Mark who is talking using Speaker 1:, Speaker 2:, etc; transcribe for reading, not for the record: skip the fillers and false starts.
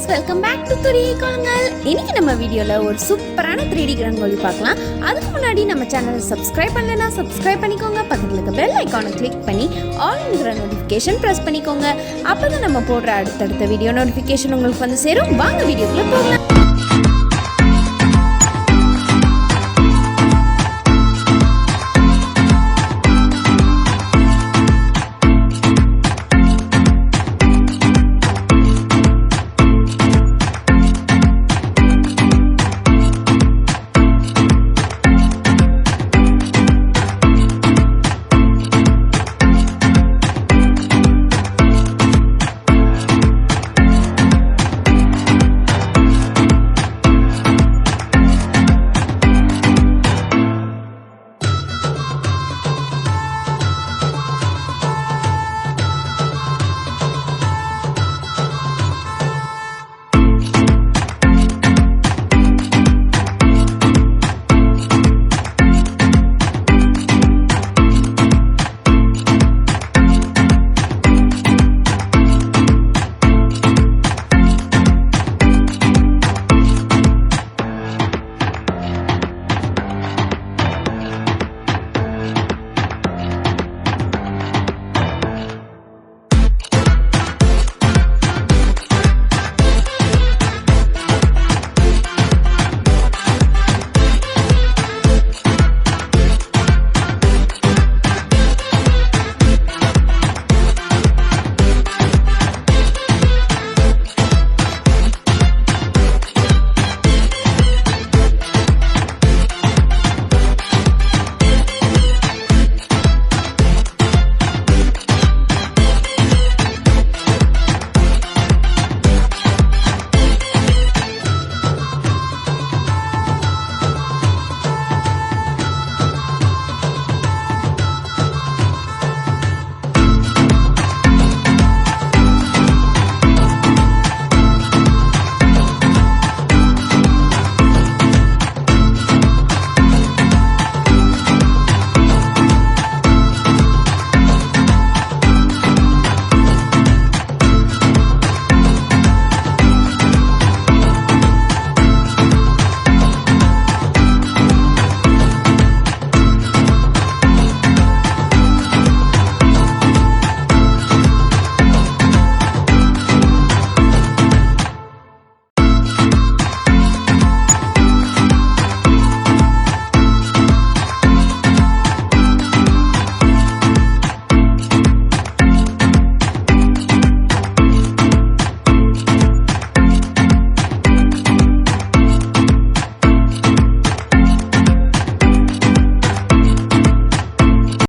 Speaker 1: Friends, welcome back to கோலங்கள். இன்னைக்கு நம்ம வீடியோல ஒரு சூப்பரான 3D ரங்கோலி பார்க்கலாம். அதுக்கு முன்னாடி நம்ம சேனலை சப்ஸ்கிரைப் பண்ணலனா சப்ஸ்கிரைப் பண்ணிக்கோங்க. பக்கத்துல இருக்க பெல் ஐகானை கிளிக் பண்ணி ஆல்ங்கிற நோட்டிஃபிகேஷன் பிரஸ் பண்ணிக்கோங்க. அப்பதான் நம்ம போடுற அடுத்தடுத்த வீடியோ நோட்டிஃபிகேஷன் உங்களுக்கு வந்து சேரும். வாங்க வீடியோக்குள்ள போகலாம்.